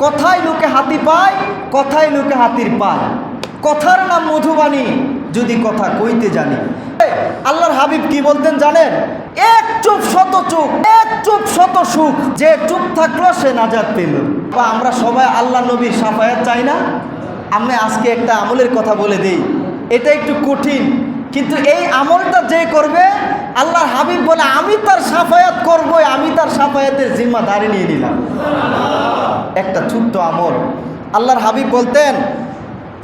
কথায় লোকে হাতি পায়, কথায় লোকে হাতির পায়। কথার নাম মধুবাণী, যদি কথা কইতে জানি। আল্লাহর হাবিব কি বলতেন জানেন? এক চুপ শত চুপ, এক চুপ শত সুখ, যে চুপ থাকলো সে নাজাত পেল। বা আমরা সবাই আল্লাহ নবীর শাফায়াত চাই না? আমি আজকে একটা আমলের কথা বলে দেই, এটা একটু কঠিন, কিন্তু এই আমলটা যে করবে, আল্লাহর হাবিব বলে আমি তার শাফায়াত করবই, আমি তার শাফায়াতের জিম্মাদারি নিয়ে নিলাম। একটা ছোট্ট আমল। আল্লাহর হাবিব বলতেন,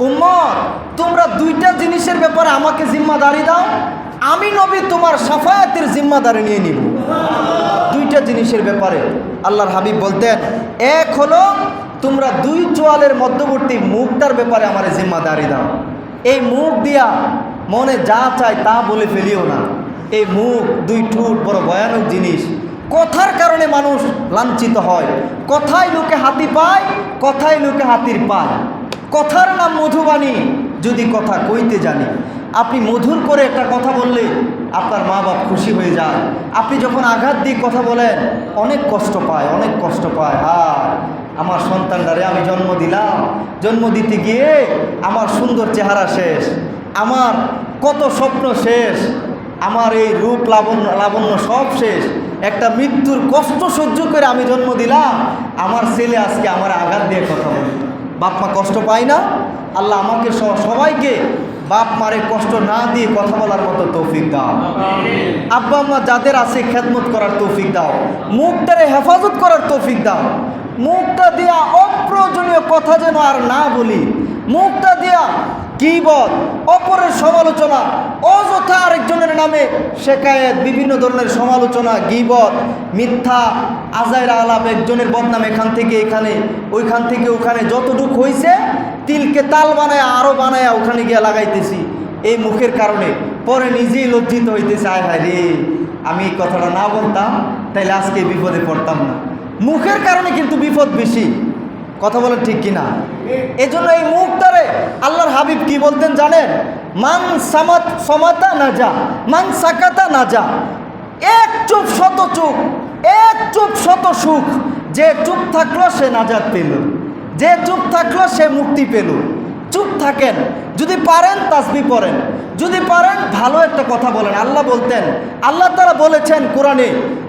উম্মত তোমরা দুইটা জিনিসের ব্যাপারে আমাকে জিম্মাদারি দাও, আমি নবী তোমার শাফায়াতের জিম্মাদারি নিয়ে নিব। দুইটা জিনিসের ব্যাপারে আল্লাহর হাবিব বলতেন, এক হলো তোমরা দুই চোয়ালের মধ্যবর্তী মুখটার ব্যাপারে আমার জিম্মাদারি দাও। এই মুখ দিয়া মনে যা চায় তা বলে ফেলিও না। এই মুখ, দুই ঠোঁট বড় ভয়ানক জিনিস। কথার কারণে মানুষ লাঞ্ছিত হয়। কথায় লোকে হাতি পায়, কথায় লোকে হাতির পায়। কথার নাম মধুবাণী, যদি কথা কইতে জানি। আপনি মধুর করে একটা কথা বললে আপনার মা বাপ খুশি হয়ে যায়। আপনি যখন আঘাত দিয়ে কথা বলেন, অনেক কষ্ট পায়, অনেক কষ্ট পায়। আমার সন্তানটারে আমি জন্ম দিলাম, জন্ম দিতে গিয়ে আমার সুন্দর চেহারা শেষ, আমার কত স্বপ্ন শেষ, আমার এই রূপ লাবণ্য সব শেষ। একটা মৃত্যুর কষ্ট সহ্য করে আমি জন্ম দিলাম, আমার ছেলে আজকে আমার আঘাত দিয়ে কথা বলে। বাপ মা কষ্ট পায় না? আল্লাহ আমাকে সবাইকে বাপ মারে কষ্ট না দিয়ে কথা বলার মতো তৌফিক দাও। আব্বা আম্মা যাদের আছে খেদমত করার তৌফিক দাও। মুখটারে হেফাজত করার তৌফিক দাও। মুখটা দিয়া অপ্রয়োজনীয় কথা যেন আর না বলি। মুখটা দিয়া গীবত, অপরের সমালোচনা, অযথা আরেকজনের নামে শেকায়েত, বিভিন্ন ধরনের সমালোচনা, গীবত, মিথ্যা, আজাইরা আলাপ, একজনের বদনাম এখান থেকে এখানে, ওইখান থেকে ওখানে, যতটুক হয়েছে তিলকে তাল বানায় আরও বানায় ওখানে গিয়ে লাগাইতেছি। এই মুখের কারণে পরে নিজেই লজ্জিত হইতেছে, আয় হায় রে, আমি এই কথাটা না বলতাম তাইলে আজকে বিপদে পড়তাম না। মুখের কারণে কিন্তু বিপদ বেশি। কথা বলেন ঠিক কিনা? এজন্য এই মুখটারে আল্লাহর হাবিব কি বলতেন জানেন? মান সমাতা না যা, মান সাকাতা না যা। এক চুপ শত চুপ, এক চুপ শত সুখ, যে চুপ থাকলো সে নাজাত পেল, যে চুপ থাকলো সে মুক্তি পেল। চুপ থাকেন, যদি পারেন তাসবিহ পড়েন, যদি পারেন ভালো একটা কথা বলেন। আল্লাহ বলতেন, আল্লাহ তাআলা বলেছেন কোরআনে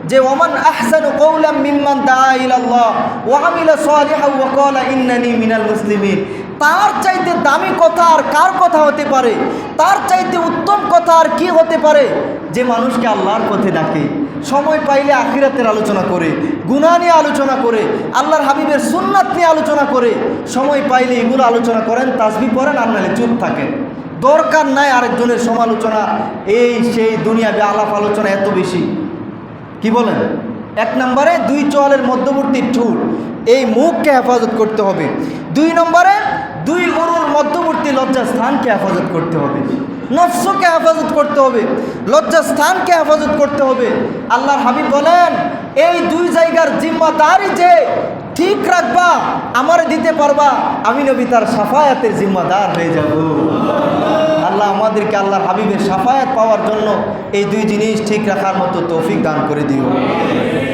যে ওমান আহসানু কওলাম মিম্মান দাআ ইলাল্লাহ ওয়া আমিলা সালিহান ওয়া ক্বালা ইন্নানি মিনাল মুসলিমিন। তার চাইতে দামি কথা আর কার কথা হতে পারে? তার চাইতে উত্তম কথা আর কি হতে পারে? যে মানুষকে আল্লাহর পথে ডাকে, সময় পাইলে আখিরাতের আলোচনা করে, গুনাহ নিয়ে আলোচনা করে, আল্লাহর হাবিবের সুন্নাত নিয়ে আলোচনা করে, সময় পাইলে এগুলো আলোচনা করেন, তাসবিহ পড়েন, আর নাহলে চুপ থাকেন। দরকার নাই আরেকজনের সমালোচনা, এই সেই দুনিয়াবি আলাপ আলোচনা এত বেশি। কি বলেন? এক নম্বরে দুই চোয়ালের মধ্যবর্তী ঠোঁট, এই মুখকে হেফাজত করতে হবে। দুই নম্বরে দুই উরুর মধ্যবর্তী লজ্জাস্থানকে হেফাজত করতে হবে। নফসকে হেফাজত করতে হবে, লজ্জাস্থানকে হেফাজত করতে হবে। আল্লাহর হাবিব বলেন, এই দুই জায়গার জিম্মাদারি যে ঠিক রাখবা, আমারে দিতে পারবা, আমি নবী তার শাফায়াতের জিম্মাদার হয়ে যাব। আল্লাহ আমাদেরকে আল্লাহর হাবিবের শাফায়াত পাওয়ার জন্য এই দুই জিনিস ঠিক রাখার মতো তৌফিক দান করে দিও।